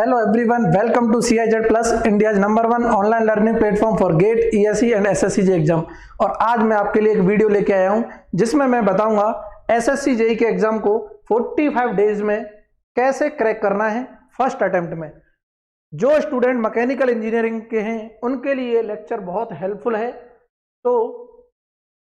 Hello everyone, welcome to CIZ Plus, India's #1 online learning platform for GATE, ESE and SSC JEE exam. और आज मैं आपके लिए एक वीडियो लेके आया हूं जिसमें मैं बताऊंगा SSC JEE के एग्जाम को 45 डेज में कैसे क्रैक करना है फर्स्ट अटेम्प्ट में। जो स्टूडेंट मैकेनिकल इंजीनियरिंग के हैं उनके लिए लेक्चर बहुत हेल्पफुल है। तो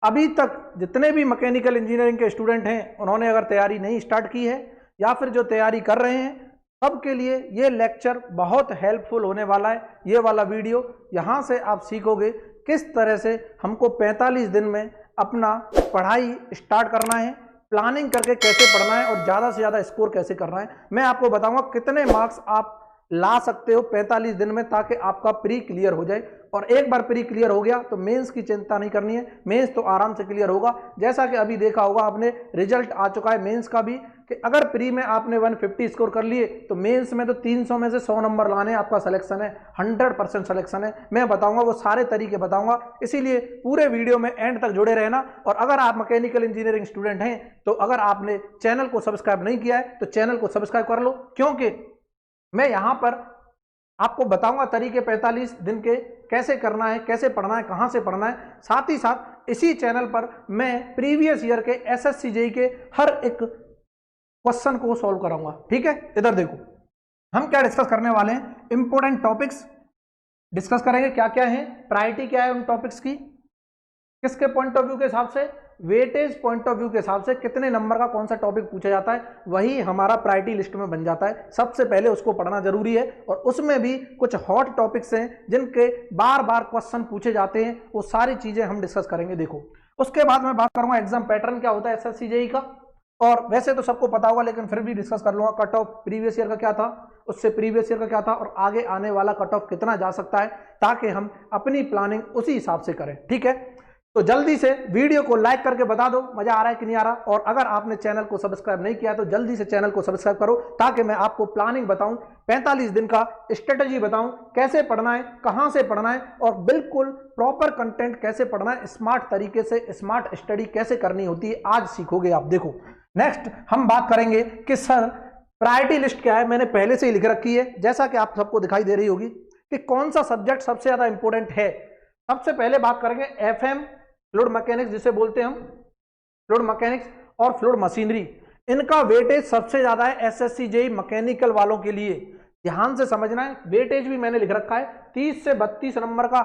अभी तक जितने भी मैकेनिकल इंजीनियरिंग के स्टूडेंट हैं उन्होंने अगर तैयारी नहीं स्टार्ट की है या फिर जो तैयारी कर रहे हैं सबके लिए ये लेक्चर बहुत हेल्पफुल होने वाला है। ये वाला वीडियो यहाँ से आप सीखोगे किस तरह से हमको 45 दिन में अपना पढ़ाई स्टार्ट करना है, प्लानिंग करके कैसे पढ़ना है और ज़्यादा से ज़्यादा स्कोर कैसे करना है। मैं आपको बताऊंगा कितने मार्क्स आप ला सकते हो 45 दिन में ताकि आपका प्री क्लियर हो जाए। और एक बार प्री क्लियर हो गया तो मेंस की चिंता नहीं करनी है, मेंस तो आराम से क्लियर होगा। जैसा कि अभी देखा होगा आपने, रिजल्ट आ चुका है मेंस का भी कि अगर प्री में आपने 150 स्कोर कर लिए तो मेंस में तो 300 में से 100 नंबर लाने आपका सिलेक्शन है, 100% सिलेक्शन है। मैं बताऊंगा वो सारे तरीके बताऊंगा, इसीलिए पूरे वीडियो में एंड तक जुड़े रहना। और अगर आप मैकेनिकल इंजीनियरिंग स्टूडेंट हैं तो अगर आपने चैनल को सब्सक्राइब नहीं किया है तो चैनल को सब्सक्राइब कर लो, क्योंकि मैं यहां पर आपको बताऊंगा तरीके 45 दिन के कैसे करना है, कैसे पढ़ना है, कहां से पढ़ना है। साथ ही साथ इसी चैनल पर मैं प्रीवियस ईयर के SSC JEE के हर एक क्वेश्चन को सॉल्व कराऊंगा। ठीक है, इधर देखो हम क्या डिस्कस करने वाले हैं। इंपॉर्टेंट टॉपिक्स डिस्कस करेंगे, क्या क्या है, प्रायोरिटी क्या है उन टॉपिक्स की, किसके पॉइंट ऑफ व्यू के हिसाब से, वेटेज पॉइंट ऑफ व्यू के हिसाब से कितने नंबर का कौन सा टॉपिक पूछा जाता है, वही हमारा प्रायोरिटी लिस्ट में बन जाता है। सबसे पहले उसको पढ़ना जरूरी है और उसमें भी कुछ हॉट टॉपिक्स हैं जिनके बार बार क्वेश्चन पूछे जाते हैं, वो सारी चीजें हम डिस्कस करेंगे। देखो उसके बाद मैं बात करूंगा एग्जाम पैटर्न क्या होता है SSC JEE का, और वैसे तो सबको पता होगा लेकिन फिर भी डिस्कस कर लूंगा। कट ऑफ प्रीवियस ईयर का क्या था, उससे प्रीवियस ईयर का क्या था और आगे आने वाला कट ऑफ कितना जा सकता है, ताकि हम अपनी प्लानिंग उसी हिसाब से करें। ठीक है, तो जल्दी से वीडियो को लाइक करके बता दो मजा आ रहा है कि नहीं आ रहा। और अगर आपने चैनल को सब्सक्राइब नहीं किया तो जल्दी से चैनल को सब्सक्राइब करो ताकि मैं आपको प्लानिंग बताऊं, 45 दिन का स्ट्रेटजी बताऊं, कैसे पढ़ना है, कहां से पढ़ना है और बिल्कुल प्रॉपर कंटेंट कैसे पढ़ना है, स्मार्ट तरीके से स्मार्ट स्टडी कैसे करनी होती है, आज सीखोगे आप। देखो नेक्स्ट हम बात करेंगे कि सर प्रायोरिटी लिस्ट क्या है। मैंने पहले से ही लिख रखी है, जैसा कि आप सबको दिखाई दे रही होगी कि कौन सा सब्जेक्ट सबसे ज्यादा इंपॉर्टेंट है। सबसे पहले बात करेंगे FM फ्लूइड मैकेनिक्स, जिसे बोलते हैं हम फ्लूइड मैकेनिक्स और फ्लूइड मशीनरी। इनका वेटेज सबसे ज्यादा है SSC JEE मैकेनिकल वालों के लिए। ध्यान से समझना है, वेटेज भी मैंने लिख रखा है 30 से 32 नंबर का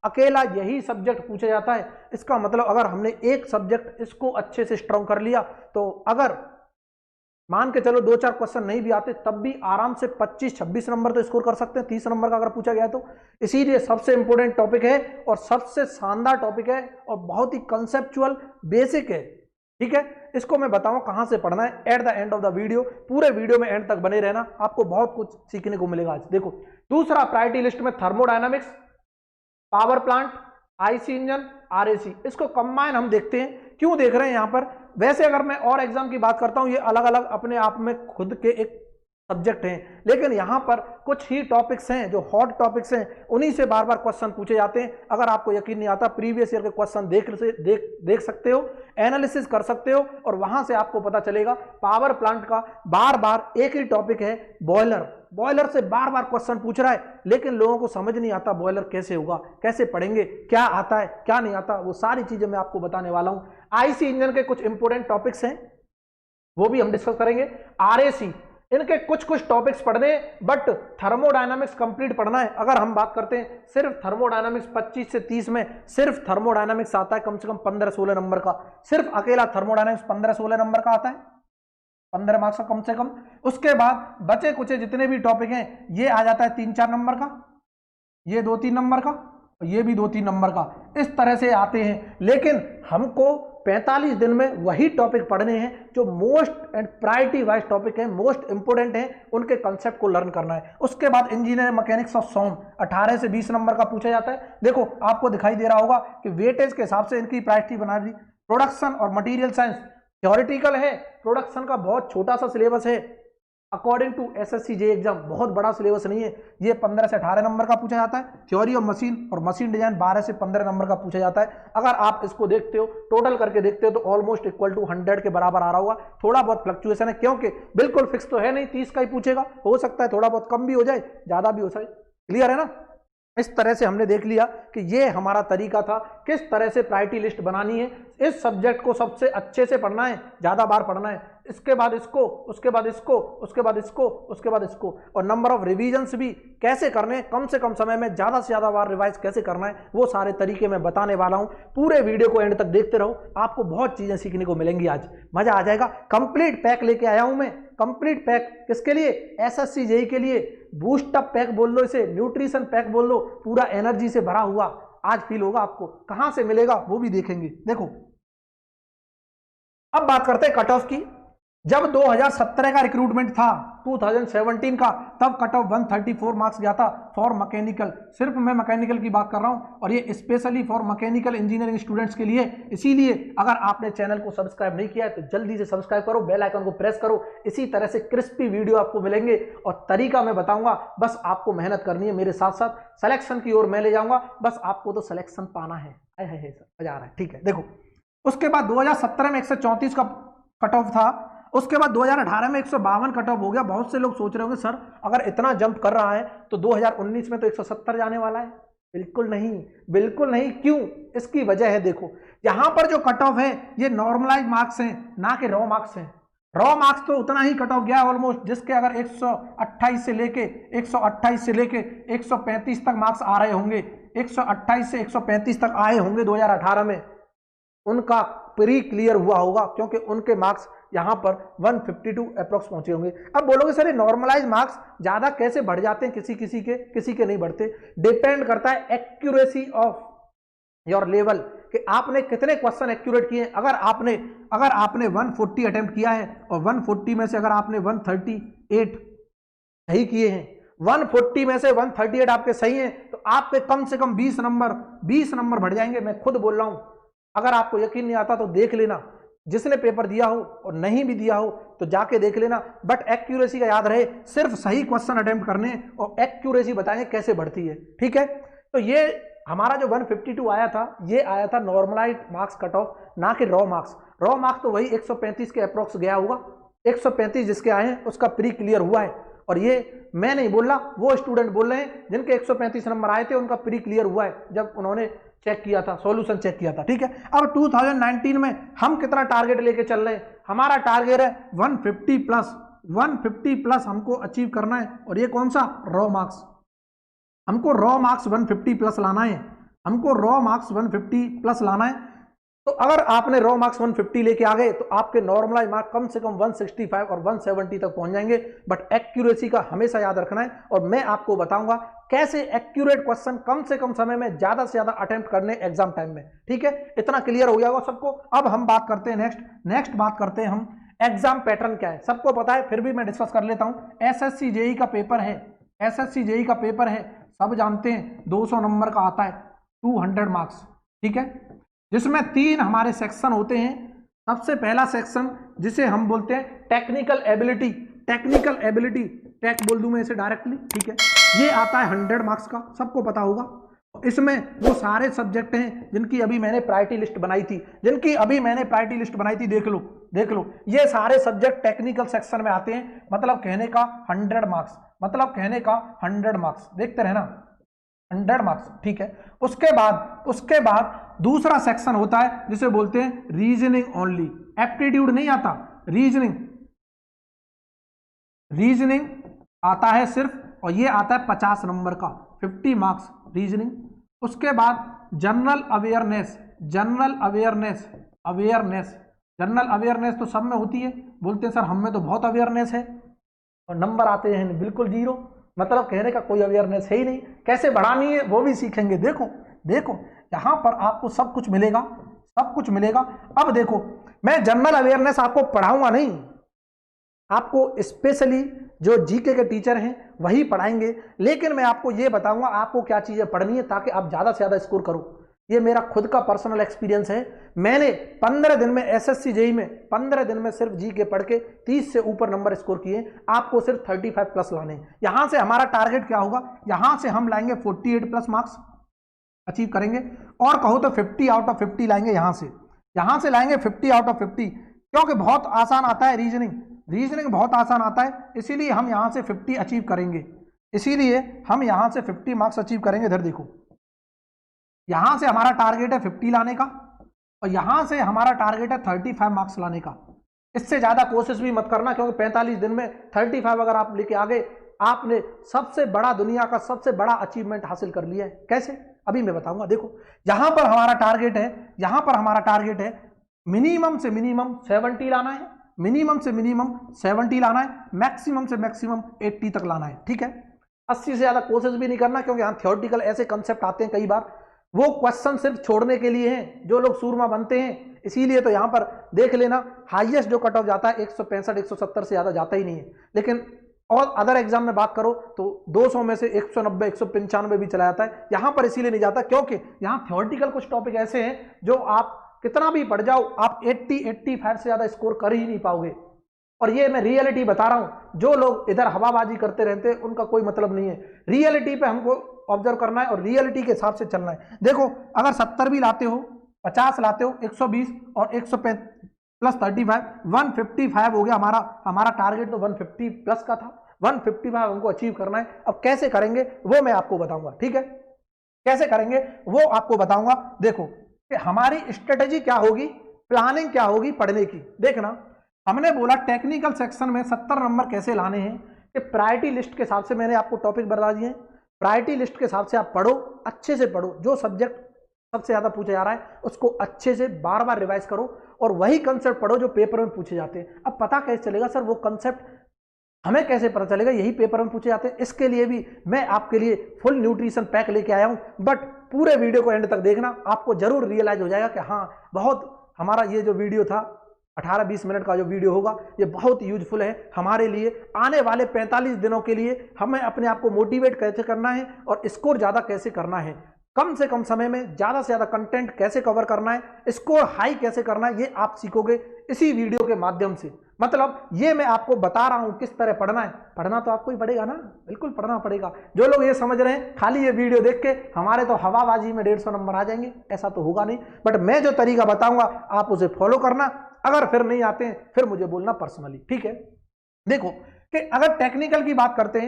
अकेला यही सब्जेक्ट पूछा जाता है। इसका मतलब अगर हमने एक सब्जेक्ट इसको अच्छे से स्ट्रॉन्ग कर लिया तो अगर मान के चलो 2-4 क्वेश्चन नहीं भी आते तब भी आराम से 25-26 नंबर तो स्कोर कर सकते हैं 30 नंबर का अगर पूछा गया तो। इसीलिए सबसे इंपॉर्टेंट टॉपिक है और सबसे शानदार टॉपिक है और बहुत ही कंसेप्चुअल बेसिक है। ठीक है, इसको मैं बताऊं कहां से पढ़ना है at the end of the video. पूरे वीडियो में एंड तक बने रहना, आपको बहुत कुछ सीखने को मिलेगा आज। देखो दूसरा प्रायोरिटी लिस्ट में thermodynamics, power plant, IC engine, RAC, इसको कंबाइन हम देखते हैं। क्यों देख रहे हैं यहां पर, वैसे अगर मैं और एग्जाम की बात करता हूं ये अलग अलग अपने आप में खुद के एक सब्जेक्ट हैं, लेकिन यहां पर कुछ ही टॉपिक्स हैं जो हॉट टॉपिक्स हैं, उन्हीं से बार बार क्वेश्चन पूछे जाते हैं। अगर आपको यकीन नहीं आता प्रीवियस ईयर के क्वेश्चन देख सकते हो, एनालिसिस कर सकते हो और वहां से आपको पता चलेगा। पावर प्लांट का बार बार एक ही टॉपिक है बॉयलर से बार बार क्वेश्चन पूछ रहा है, लेकिन लोगों को समझ नहीं आता बॉयलर कैसे होगा, कैसे पढ़ेंगे, क्या आता है क्या नहीं आता, वो सारी चीजें मैं आपको बताने वाला हूं। IC इंजन के कुछ इंपोर्टेंट टॉपिक्स हैं वो भी हम डिस्कस करेंगे। RAC इनके कुछ टॉपिक्स पढ़ने, बट थर्मोडायनामिक्स कंप्लीट पढ़ना है। अगर हम बात करते हैं सिर्फ थर्मोडायनामिक्स 25 से 30 में सिर्फ थर्मोडायनामिक्स आता है कम से कम 15-16 नंबर का, सिर्फ अकेला थर्मोडायनामिक्स 15-16 नंबर का आता है, 15 मार्क्स का कम से कम। उसके बाद बचे कुछ जितने भी टॉपिक हैं ये आ जाता है 3-4 नंबर का, ये 2-3 नंबर का, ये भी 2-3 नंबर का, इस तरह से आते हैं। लेकिन हमको 45 दिन में वही टॉपिक पढ़ने हैं जो most and priority wise topic है, मोस्ट इंपोर्टेंट है, उनके कंसेप्ट को लर्न करना है। उसके बाद इंजीनियर मैकेनिक्स ऑफ साउंड 18 से 20 नंबर का पूछा जाता है। देखो आपको दिखाई दे रहा होगा कि वेटेज के हिसाब से इनकी प्रायोरिटी बना दी। प्रोडक्शन और मटीरियल साइंस थ्योरेटिकल है, प्रोडक्शन का बहुत छोटा सा सिलेबस है, according to SSC JE exam बहुत बड़ा सिलेबस नहीं है, ये 15 से 18 नंबर का पूछा जाता है, थ्योरी ऑफ मशीन और मशीन डिजाइन 12 से 15 नंबर का पूछा जाता है। अगर आप इसको देखते हो, टोटल करके देखते हो, तो ऑलमोस्ट इक्वल टू 100 के बराबर आ रहा होगा। थोड़ा बहुत फ्लक्चुएशन है, क्योंकि बिल्कुल फिक्स तो है नहीं, 30 का ही पूछेगा, हो सकता है थोड़ा बहुत कम भी हो जाए, ज्यादा भी हो जाए। क्लियर है ना? इस तरह से हमने देख लिया कि ये हमारा तरीका था किस तरह से प्रायोरिटी लिस्ट बनानी है। इस सब्जेक्ट को सबसे अच्छे से पढ़ना है, ज्यादा बार पढ़ना है, इसके बाद इसको, उसके बाद इसको, उसके बाद इसको, उसके बाद इसको, और नंबर ऑफ रिवीजन्स भी कैसे करने हैं, कम से कम समय में ज्यादा से ज्यादा बार रिवाइज कैसे करना है, वो सारे तरीके मैं बताने वाला हूं। पूरे वीडियो को एंड तक देखते रहो, आपको बहुत चीजें सीखने को मिलेंगी, आज मजा आ जाएगा। कंप्लीट पैक लेके आया हूं मैं, कंप्लीट पैक किसके लिए? एसएससी जेई के लिए। बूस्ट अप पैक बोल लो इसे, न्यूट्रिशन पैक बोल लो, पूरा एनर्जी से भरा हुआ आज फील होगा आपको। कहां से मिलेगा वो भी देखेंगे। देखो अब बात करते हैं कट ऑफ की। जब 2017 का रिक्रूटमेंट था, 2017 का, तब कट ऑफ 134 मार्क्स गया था फॉर मैकेनिकल। सिर्फ मैं मैकेनिकल की बात कर रहा हूं, और ये specially for mechanical engineering students के लिए। इसीलिए अगर आपने चैनल को सब्सक्राइब नहीं किया है तो जल्दी से सब्सक्राइब करो, बेल आइकन को प्रेस करो। इसी तरह से क्रिस्पी वीडियो आपको मिलेंगे, और तरीका मैं बताऊंगा, बस आपको मेहनत करनी है मेरे साथ साथ। सिलेक्शन की ओर मैं ले जाऊंगा, बस आपको तो सिलेक्शन पाना है। सर मजा आ रहा है, ठीक है। देखो उसके बाद 2017 में 134 का कट ऑफ था, उसके बाद 2018 में 152 कट ऑफ हो गया। बहुत से लोग सोच रहे होंगे सर अगर इतना जंप कर रहा है तो 2019 में तो 170 जाने वाला है। बिल्कुल नहीं, बिल्कुल नहीं। क्यों? इसकी वजह है, देखो यहां पर जो कट ऑफ है ये नॉर्मलाइज मार्क्स हैं, ना कि रॉ मार्क्स हैं। रॉ मार्क्स तो उतना ही कट ऑफ गया ऑलमोस्ट, जिसके अगर 128 से लेके 135 तक मार्क्स आ रहे होंगे, 128 से 135 तक आए होंगे 2018 में, उनका प्री क्लियर हुआ होगा, क्योंकि उनके मार्क्स यहां पर 152 अप्रोक्स पहुंचे होंगे। अब बोलोगे सर ये नॉर्मलाइज मार्क्स ज्यादा कैसे बढ़ जाते हैं, किसी के नहीं बढ़ते। डिपेंड करता है एक्यूरेसी ऑफ योर लेवल, कि आपने कितने क्वेश्चन एक्यूरेट किए। अगर आपने 140 अटेम्प्ट किया है, और 140 में से अगर आपने 138 सही किए हैं, 140 में से 138 आपके सही हैं, तो आपके कम से कम 20 नंबर बढ़ जाएंगे। मैं खुद बोल रहा हूं, अगर आपको यकीन नहीं आता तो देख लेना, जिसने पेपर दिया हो और नहीं भी दिया हो तो जाके देख लेना। बट एक्यूरेसी का याद रहे, सिर्फ सही क्वेश्चन अटेम्प्ट करने और एक्यूरेसी बताएंगे कैसे बढ़ती है, ठीक है। तो ये हमारा जो 152 आया था, ये आया था नॉर्मलाइज मार्क्स कट ऑफ, ना कि रॉ मार्क्स। रॉ मार्क्स तो वही 135 के अप्रोक्स गया होगा। 135 जिसके आए हैं उसका प्री क्लियर हुआ है, और ये मैं नहीं बोल रहा, वो स्टूडेंट बोल रहे हैं जिनके 135 नंबर आए थे, उनका प्री क्लियर हुआ है जब उन्होंने चेक किया था, सॉल्यूशन चेक किया था, ठीक है। अब 2019 में हम कितना टारगेट लेके चल रहे हैं? हमारा टारगेट है 150 प्लस हमको अचीव करना है। और ये कौन सा? Raw marks. हमको रॉ मार्क्स 150 प्लस लाना है, हमको रॉ मार्क्स 150 प्लस लाना है। तो अगर आपने रॉ मार्क्स 150 लेके आ गए तो आपके नॉर्मलाइज मार्क्स कम से कम 165 और 170 तक पहुंच जाएंगे। बट एक्यूरेसी का हमेशा याद रखना है, और मैं आपको बताऊंगा कैसे एक्यूरेट क्वेश्चन कम से कम समय में ज्यादा से ज्यादा अटेम्प्ट करने एग्जाम टाइम में, ठीक है। इतना क्लियर हो गया होगा सबको। अब हम बात करते हैं नेक्स्ट बात करते हैं हम एग्जाम पैटर्न क्या है। सबको पता है, फिर भी मैं डिस्कस कर लेता हूं। एसएससी जेई का पेपर है, सब जानते हैं 200 नंबर का आता है, 200 मार्क्स, ठीक है, जिसमें 3 हमारे सेक्शन होते हैं। सबसे पहला सेक्शन जिसे हम बोलते हैं टेक्निकल एबिलिटी, टेक बोल दूं मैं इसे डायरेक्टली, ठीक है। ये आता है 100 मार्क्स का, सबको पता होगा। इसमें वो सारे सब्जेक्ट हैं जिनकी अभी मैंने प्रायोरिटी लिस्ट बनाई थी, देख लो ये सारे सब्जेक्ट टेक्निकल सेक्शन में आते हैं। मतलब कहने का 100 मार्क्स, देखते रहना 100 मार्क्स, ठीक है। उसके बाद दूसरा सेक्शन होता है जिसे बोलते हैं रीजनिंग ओनली। एप्टीट्यूड नहीं आता, रीजनिंग आता है सिर्फ, और ये आता है 50 नंबर का, 50 मार्क्स रीजनिंग। उसके बाद जनरल अवेयरनेस तो सब में होती है। बोलते हैं सर हम में तो बहुत अवेयरनेस है, और नंबर आते हैं बिल्कुल 0। मतलब कहने का कोई अवेयरनेस है ही नहीं। कैसे बढ़ानी है वो भी सीखेंगे। देखो यहां पर आपको सब कुछ मिलेगा। अब देखो, मैं जनरल अवेयरनेस आपको पढ़ाऊंगा नहीं, आपको स्पेशली जो जीके के टीचर हैं वही पढ़ाएंगे। लेकिन मैं आपको ये बताऊंगा आपको क्या चीजें पढ़नी है ताकि आप ज्यादा से ज्यादा स्कोर करो। ये मेरा खुद का पर्सनल एक्सपीरियंस है। मैंने 15 दिन में एसएससी जेईई में 15 दिन में सिर्फ जी के पढ़ के 30 से ऊपर नंबर स्कोर किए। आपको सिर्फ 35 प्लस लाने हैं। यहां से हमारा टारगेट क्या होगा, यहां से हम लाएंगे 48 प्लस मार्क्स अचीव करेंगे, और कहो तो 50 आउट ऑफ 50 लाएंगे। यहां से लाएंगे 50 आउट ऑफ 50, क्योंकि बहुत आसान आता है रीजनिंग बहुत आसान आता है, इसीलिए हम यहां से 50 अचीव करेंगे। इसीलिए हम यहां से 50 मार्क्स अचीव करेंगे। इधर देखो, यहां से हमारा टारगेट है 50 लाने का, और यहां से हमारा टारगेट है 35 मार्क्स लाने का। इससे ज्यादा कोशिश भी मत करना, क्योंकि 45 दिन में 35 अगर आप लेके आ गए, आपने सबसे बड़ा, दुनिया का सबसे बड़ा अचीवमेंट हासिल कर लिया है। कैसे, अभी मैं बताऊंगा। देखो, यहां पर हमारा टारगेट है मिनिमम से मिनिमम 70 लाना है, मिनिमम से मिनिमम 70 लाना है, मैक्सिमम से मैक्सिमम 80 तक लाना है। ठीक है, 80 से ज्यादा कोशिश भी नहीं करना, क्योंकि यहां थियोरेटिकल ऐसे कंसेप्ट आते हैं कई बार, वो क्वेश्चन सिर्फ छोड़ने के लिए हैं जो लोग सूरमा बनते हैं। इसीलिए तो यहां पर देख लेना, हाईएस्ट जो कट ऑफ जाता है 165 170 से ज्यादा जाता ही नहीं है। लेकिन और अदर एग्जाम में बात करो तो 200 में से 190 195 भी चला जाता है। यहां पर इसीलिए नहीं जाता क्योंकि यहां थियोरेटिकल कुछ टॉपिक ऐसे हैं जो आप कितना भी पढ़ जाओ, आप 80-85 से ज्यादा स्कोर कर ही नहीं पाओगे। और ये मैं रियलिटी बता रहा हूं, जो लोग इधर हवाबाजी करते रहते हैं उनका कोई मतलब नहीं है। रियलिटी पे हमको ऑब्जर्व करना है और रियलिटी के हिसाब से चलना है। देखो, अगर 70 भी लाते हो, 50 लाते हो, 120 और 135 प्लस 35 155 हो गया। हमारा टारगेट तो 150 प्लस का था, 155 हमको अचीव करना है। अब कैसे करेंगे वो मैं आपको बताऊंगा। ठीक है, कैसे करेंगे वो आपको बताऊंगा। देखो कि हमारी स्ट्रेटेजी क्या होगी, प्लानिंग क्या होगी पढ़ने की। देखना, हमने बोला टेक्निकल सेक्शन में 70 नंबर कैसे लाने हैं, कि प्रायोरिटी लिस्ट के हिसाब से मैंने आपको टॉपिक बता दिए हैं। प्रायोरिटी लिस्ट के हिसाब से आप पढ़ो, अच्छे से पढ़ो, जो सब्जेक्ट सबसे ज्यादा पूछा जा रहा है उसको अच्छे से बार बार रिवाइज करो, और वही कंसेप्ट पढ़ो जो पेपर में पूछे जाते हैं। अब पता कैसे चलेगा सर वो कंसेप्ट हमें कैसे पता चलेगा, यही पेपर में पूछे जाते हैं। इसके लिए भी मैं आपके लिए फुल न्यूट्रिशन पैक लेके आया हूं, बट पूरे वीडियो को एंड तक देखना, आपको जरूर रियलाइज हो जाएगा कि हाँ, बहुत हमारा ये जो वीडियो था 18-20 मिनट का जो वीडियो होगा ये बहुत यूजफुल है हमारे लिए। आने वाले 45 दिनों के लिए हमें अपने आप को मोटिवेट कैसे करना है और स्कोर ज्यादा कैसे करना है, कम से कम समय में ज्यादा से ज्यादा कंटेंट कैसे कवर करना है, स्कोर हाई कैसे करना है, ये आप सीखोगे इसी वीडियो के माध्यम से। मतलब ये मैं आपको बता रहा हूं किस तरह पढ़ना है। पढ़ना तो आपको ही पड़ेगा ना, बिल्कुल पढ़ना पड़ेगा। जो लोग ये समझ रहे हैं खाली ये वीडियो देख के हमारे तो हवाबाजी में 150 नंबर आ जाएंगे, ऐसा तो होगा नहीं। बट मैं जो तरीका बताऊंगा आप उसे फॉलो करना, अगर फिर नहीं आते हैं फिर मुझे बोलना पर्सनली। ठीक है, देखो कि अगर टेक्निकल की बात करते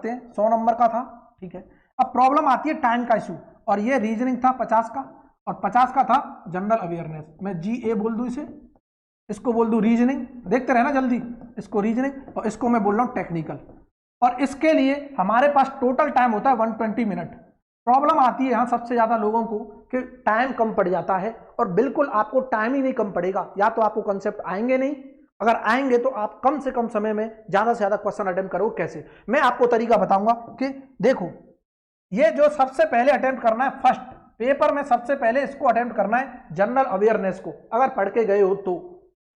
हैं 100 नंबर का था। ठीक है, अब प्रॉब्लम आती है टाइम का इशू, और ये रीजनिंग था 50 का, और 50 का था जनरल अवेयरनेस। मैं GA बोल दूं इसे, इसको बोल दूं रीजनिंग, देखते रहना जल्दी, इसको रीजनिंग, और इसको मैं बोल रहा हूं टेक्निकल। और इसके लिए हमारे पास टोटल टाइम होता है 120 मिनट। प्रॉब्लम आती है यहाँ सबसे ज्यादा लोगों को कि टाइम कम पड़ जाता है, और बिल्कुल आपको टाइम ही नहीं कम पड़ेगा। या तो आपको कंसेप्ट आएंगे नहीं, अगर आएंगे तो आप कम से कम समय में ज्यादा से ज्यादा क्वेश्चन अटेम्प्ट करोगे। कैसे, मैं आपको तरीका बताऊंगा कि देखो, ये जो सबसे पहले अटेम्प्ट करना है, फर्स्ट पेपर में सबसे पहले इसको अटेम्प्ट करना है, जनरल अवेयरनेस को। अगर पढ़ के गए हो तो,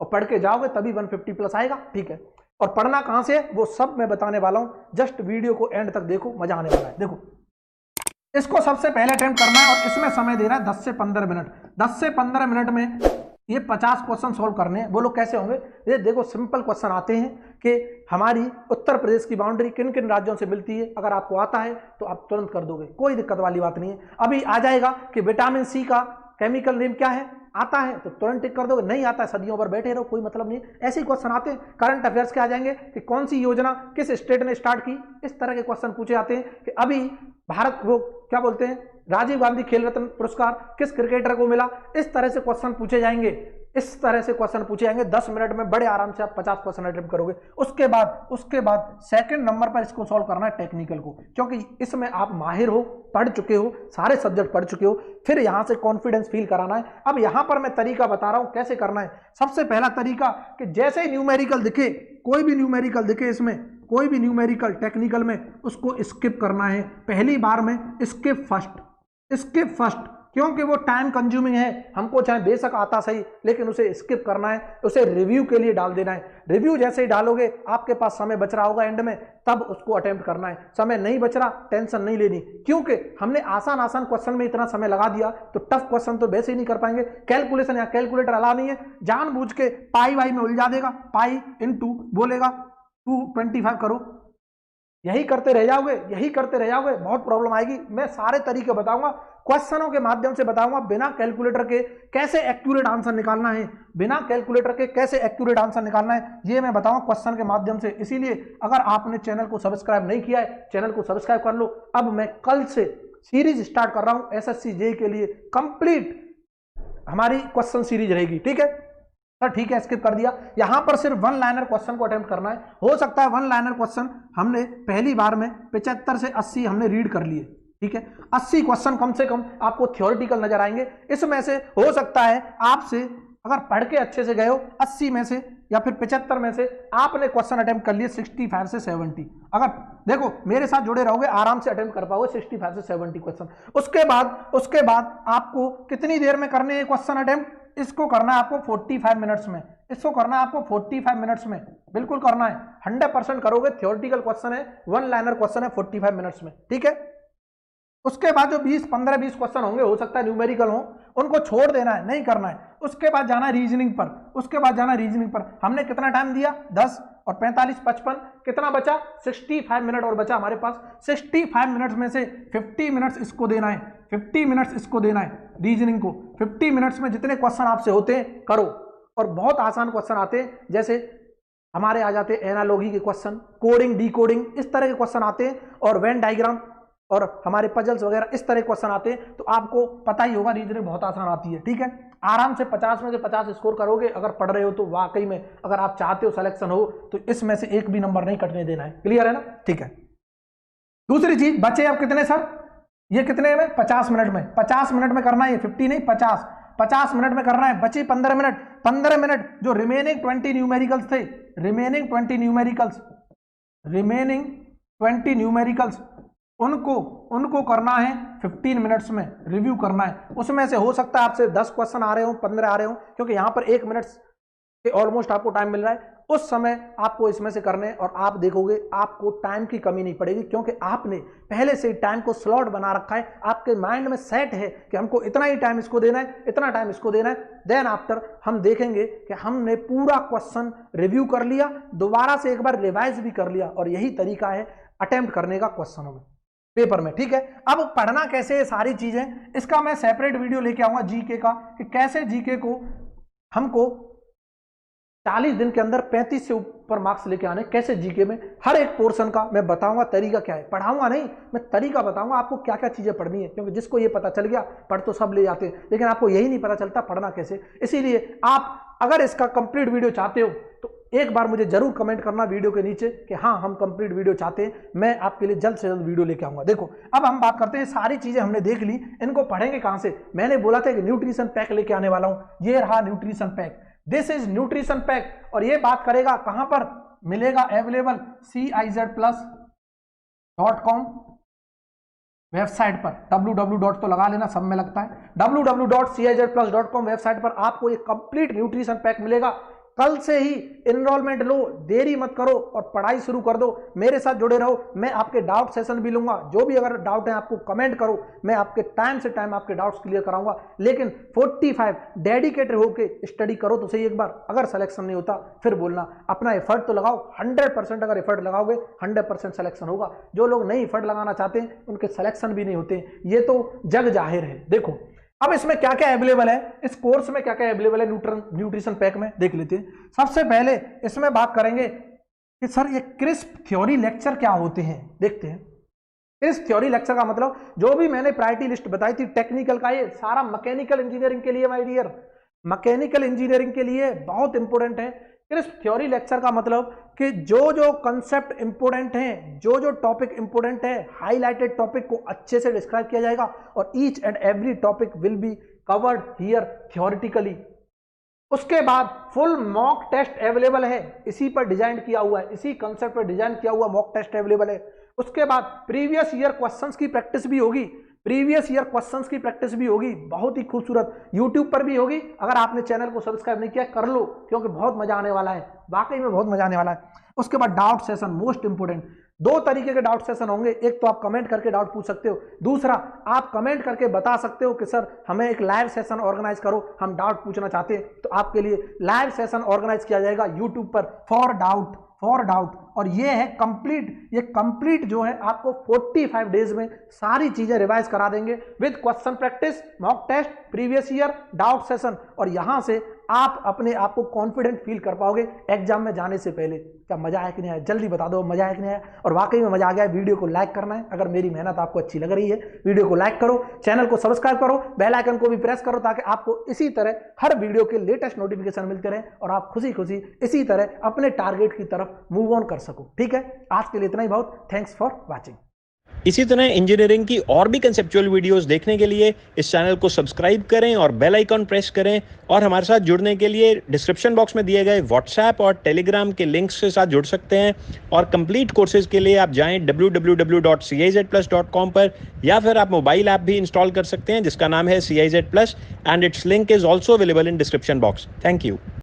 और पढ़ के जाओगे तभी 150 प्लस आएगा। ठीक है, और पढ़ना कहां से है वो सब मैं बताने वाला हूं, जस्ट वीडियो को एंड तक देखो, मजा आने वाला है। देखो, इसको सबसे पहले अटेम्प्ट करना है, और इसमें समय देना है 10 से 15 मिनट। 10 से 15 मिनट में ये 50 क्वेश्चन सॉल्व करने हैं। बोलो कैसे होंगे, ये देखो सिंपल क्वेश्चन आते हैं कि हमारी उत्तर प्रदेश की बाउंड्री किन किन राज्यों से मिलती है। अगर आपको आता है तो आप तुरंत कर दोगे, कोई दिक्कत वाली बात नहीं है। अभी आ जाएगा कि विटामिन C का केमिकल नेम क्या है, आता है तो तुरंत टिक कर दोगे, नहीं आता है सदियों पर बैठे रहो, कोई मतलब नहीं है। ऐसे ही क्वेश्चन आते हैं। करंट अफेयर्स के आ जाएंगे कि कौन सी योजना किस स्टेट ने स्टार्ट की, इस तरह के क्वेश्चन पूछे जाते हैं। कि अभी भारत वो क्या बोलते हैं, राजीव गांधी खेल रत्न पुरस्कार किस क्रिकेटर को मिला, इस तरह से क्वेश्चन पूछे जाएंगे। इस तरह से क्वेश्चन पूछे जाएंगे। 10 मिनट में बड़े आराम से आप 50 क्वेश्चन अटेम्प्ट करोगे। उसके बाद सेकंड नंबर पर इसको सॉल्व करना है टेक्निकल को, क्योंकि इसमें आप माहिर हो, पढ़ चुके हो, सारे सब्जेक्ट पढ़ चुके हो। फिर यहां से कॉन्फिडेंस फील कराना है। अब यहां पर मैं तरीका बता रहा हूं कैसे करना है। सबसे पहला तरीका कि जैसे ही न्यूमेरिकल दिखे, कोई भी न्यूमेरिकल दिखे, इसमें कोई भी न्यूमेरिकल टेक्निकल में, उसको स्किप करना है। पहली बार में स्किप फर्स्ट, क्योंकि वो टाइम कंज्यूमिंग है। हमको चाहे बेशक आता सही, लेकिन उसे स्किप करना है, उसे रिव्यू के लिए डाल देना है। रिव्यू जैसे ही डालोगे, आपके पास समय बच रहा होगा एंड में, तब उसको अटेम्प्ट करना है। समय नहीं बच रहा, टेंशन नहीं लेनी, क्योंकि हमने आसान आसान क्वेश्चन में इतना समय लगा दिया तो टफ क्वेश्चन तो वैसे ही नहीं कर पाएंगे। कैलकुलेशन या कैलकुलेटर अला नहीं है, जानबूझ के पाई वाई में उलझा देगा, पाई इंटू बोलेगा 225 करो, यही करते रह जाओगे, यही करते रह जाओगे, बहुत प्रॉब्लम आएगी। मैं सारे तरीके बताऊंगा, क्वेश्चनों के माध्यम से बताऊंगा, बिना कैलकुलेटर के कैसे एक्यूरेट आंसर निकालना है, बिना कैलकुलेटर के कैसे एक्यूरेट आंसर निकालना है, ये मैं बताऊंगा क्वेश्चन के माध्यम से। इसीलिए अगर आपने चैनल को सब्सक्राइब नहीं किया है, चैनल को सब्सक्राइब कर लो। अब मैं कल से सीरीज स्टार्ट कर रहा हूं एसएससी जेईई के लिए, कंप्लीट हमारी क्वेश्चन सीरीज रहेगी, ठीक है सर? ठीक है, स्किप कर दिया। यहां पर सिर्फ वन लाइनर क्वेश्चन को अटेम्प्ट करना है। हो सकता है वन लाइनर क्वेश्चन हमने पहली बार में 75 से 80 हमने रीड कर लिए, ठीक है? 80 क्वेश्चन कम से कम आपको थ्योरेटिकल नजर आएंगे। इसमें से हो सकता है आपसे अगर पढ़ के अच्छे से गए हो, 80 में से या फिर 75 में से आपने क्वेश्चन अटेम्प्ट कर लिए 65 से 70। अगर देखो मेरे साथ जुड़े रहोगे, आराम से अटेम्प्ट कर पाओगे 65 से 70 क्वेश्चन। उसके बाद आपको कितनी देर में करने हैं क्वेश्चन अटेम्प्ट? इसको करना है आपको 45 मिनट्स में, इसको करना है आपको 45 मिनट्स में, बिल्कुल करना है। 100% करोगे, थ्योरेटिकल क्वेश्चन है, वन लाइनर क्वेश्चन है 45 मिनट्स में, ठीक है? उसके बाद जो 15-20 क्वेश्चन होंगे, हो सकता है न्यूमेरिकल हो, उनको छोड़ देना है, नहीं करना है। उसके बाद जाना है रीजनिंग पर, उसके बाद जाना है रीजनिंग पर। हमने कितना टाइम दिया? 10 और 45 55, कितना बचा? 65 मिनट और बचा हमारे पास। 65 मिनट्स में से 50 मिनट्स इसको देना है, 50 मिनट्स इसको देना है रीजनिंग को। 50 मिनट्स में जितने क्वेश्चन आपसे होते हैं करो, और बहुत आसान क्वेश्चन आते हैं, जैसे हमारे आ जाते हैं एनालॉजी के क्वेश्चन, कोडिंग डिकोडिंग, इस तरह के क्वेश्चन आते हैं, और वेन डायग्राम और हमारे पजल्स वगैरह इस तरह क्वेश्चन आते हैं। तो आपको पता ही होगा रीजनिंग बहुत आसान आती है, ठीक है? आराम से 50 में से 50 स्कोर करोगे अगर पढ़ रहे हो तो। वाकई में अगर आप चाहते हो सिलेक्शन हो तो इसमें से एक भी नंबर नहीं कटने देना है। क्लियर है ना? ठीक है। दूसरी चीज, बचे अब कितने सर? ये कितने में? 50 मिनट में। 50 मिनट में करना है, 50 नहीं 50, 50 मिनट में करना है। बची 15 मिनट। 15 मिनट जो रिमेनिंग 20 न्यूमेरिकल्स थे, रिमेनिंग 20 न्यूमेरिकल्स उनको करना है 15 मिनट्स में, रिव्यू करना है। उसमें से हो सकता है आपसे 10 क्वेश्चन आ रहे हो, 15 आ रहे हो, क्योंकि यहां पर 1 मिनट के ऑलमोस्ट आपको टाइम मिल रहा है। उस समय आपको इसमें से करने, और आप देखोगे आपको टाइम की कमी नहीं पड़ेगी, क्योंकि आपने पहले से टाइम को स्लॉट बना रखा है, आपके माइंड में सेट है कि हमको इतना ही टाइम इसको देना है, इतना टाइम इसको देना है। देन आफ्टर हम देखेंगे कि हमने पूरा क्वेश्चन रिव्यू कर लिया, दोबारा से एक बार रिवाइज भी कर लिया, और यही तरीका है अटेम्प्ट करने का क्वेश्चनों में, पेपर में, ठीक है? अब पढ़ना कैसे है सारी चीजें, इसका मैं सेपरेट वीडियो लेके आऊंगा जीके का, कि कैसे जीके को हमको 40 दिन के अंदर 35 से ऊपर मार्क्स लेके आने, कैसे जीके में हर एक पोर्शन का मैं बताऊंगा तरीका क्या है। पढ़ाऊंगा नहीं, मैं तरीका बताऊंगा आपको क्या क्या चीजें पढ़नी है, क्योंकि जिसको ये पता चल गया पढ़ तो सब ले जाते हैं, लेकिन आपको यही नहीं पता चलता पढ़ना कैसे। इसीलिए आप अगर इसका कंप्लीट वीडियो चाहते हो तो एक बार मुझे जरूर कमेंट करना वीडियो के नीचे कि हाँ हम कंप्लीट वीडियो चाहते हैं, मैं आपके लिए जल्द से जल्द वीडियो लेके आऊंगा। देखो अब हम बात करते हैं, सारी चीजें हमने देख ली, इनको पढ़ेंगे कहां से? मैंने बोला था कि न्यूट्रिशन पैक लेके आने वाला हूं, ये रहा nutrition pack, this is nutrition pack. और ये बात करेगा कहां पर मिलेगा? अवेलेबल CIZ+.com वेबसाइट पर। www तो लगा लेना, सब में लगता है। www.CIZ+.com वेबसाइट पर आपको ये कंप्लीट न्यूट्रिशन पैक मिलेगा। कल से ही इनरोलमेंट लो, देरी मत करो और पढ़ाई शुरू कर दो। मेरे साथ जुड़े रहो, मैं आपके डाउट सेशन भी लूंगा, जो भी अगर डाउट है आपको कमेंट करो, मैं आपके टाइम से टाइम आपके डाउट्स क्लियर कराऊंगा। लेकिन 45 डेडिकेटेड होके स्टडी करो तो सही एक बार। अगर सिलेक्शन नहीं होता फिर बोलना, अपना एफर्ट तो लगाओ। 100% अगर एफर्ट लगाओगे 100% सिलेक्शन होगा। जो लोग नहीं एफर्ट लगाना चाहते उनके सिलेक्शन भी नहीं होते, ये तो जग जाहिर है। देखो अब इसमें क्या क्या अवेलेबल है, इस कोर्स में क्या क्या अवेलेबल है न्यूट्रिशन पैक में, देख लेते हैं। सबसे पहले इसमें बात करेंगे कि सर ये क्रिस्प थ्योरी लेक्चर क्या होते हैं, देखते हैं। इस थ्योरी लेक्चर का मतलब जो भी मैंने प्रायोरिटी लिस्ट बताई थी टेक्निकल का, ये सारा मैकेनिकल इंजीनियरिंग के लिए, माय डियर, मैकेनिकल इंजीनियरिंग के लिए बहुत इंपॉर्टेंट है। क्रिस्प थ्योरी लेक्चर का मतलब कि जो जो कंसेप्ट इंपोर्टेंट हैं, जो जो टॉपिक इंपोर्टेंट है, हाईलाइटेड टॉपिक को अच्छे से डिस्क्राइब किया जाएगा, और each and every topic will be covered here theoretically. उसके बाद फुल मॉक टेस्ट अवेलेबल है, इसी पर डिजाइन किया हुआ है, इसी कंसेप्ट पर डिजाइन किया हुआ मॉक टेस्ट अवेलेबल है। उसके बाद प्रीवियस ईयर क्वेश्चंस की प्रैक्टिस भी होगी। प्रीवियस ईयर क्वेश्चंस की प्रैक्टिस भी होगी, बहुत ही खूबसूरत, यूट्यूब पर भी होगी। अगर आपने चैनल को सब्सक्राइब नहीं किया कर लो, क्योंकि बहुत मजा आने वाला है, वाकई में बहुत मजा आने वाला है। उसके बाद डाउट सेशन, मोस्ट इंपोर्टेंट। दो तरीके के डाउट सेशन होंगे, एक तो आप कमेंट करके डाउट पूछ सकते हो, दूसरा आप कमेंट करके बता सकते हो कि सर हमें एक लाइव सेशन ऑर्गेनाइज करो, हम डाउट पूछना चाहते हैं। तो आपके लिए लाइव सेशन ऑर्गेनाइज किया जाएगा यूट्यूब पर फॉर डाउट। और ये है कंप्लीट जो है आपको 45 डेज में सारी चीजें रिवाइज करा देंगे with question practice, mock test, previous year, doubt session. और यहां से आप अपने आप को कॉन्फिडेंट फील कर पाओगे एग्जाम में जाने से पहले। क्या मजा आया कि नहीं आया? जल्दी बता दो मजा आया कि नहीं आया। और वाकई में मजा आ गया, वीडियो को लाइक करना है। अगर मेरी मेहनत आपको अच्छी लग रही है, वीडियो को लाइक करो, चैनल को सब्सक्राइब करो, बेल आइकन को भी प्रेस करो, ताकि आपको इसी तरह हर वीडियो के लेटेस्ट नोटिफिकेशन मिलते रहे और आप खुशी खुशी इसी तरह अपने टारगेट की तरफ मूव ऑन कर सको। ठीक है, आज के लिए इतना ही बहुत। Thanks for watching. इसी तरह इंजीनियरिंग की और भी कंसेप्चुअल वीडियोस देखने के लिए इस चैनल को सब्सक्राइब करें और बेल आइकॉन प्रेस करें। और हमारे साथ जुड़ने के लिए डिस्क्रिप्शन बॉक्स में दिए गए व्हाट्सएप और टेलीग्राम के लिंक्स के साथ जुड़ सकते हैं। और कंप्लीट कोर्सेज के लिए आप जाएं www.cizplus.com पर, या फिर आप मोबाइल ऐप भी इंस्टॉल कर सकते हैं जिसका नाम है CIZ Plus, and it's link is also available in description box. Thank you.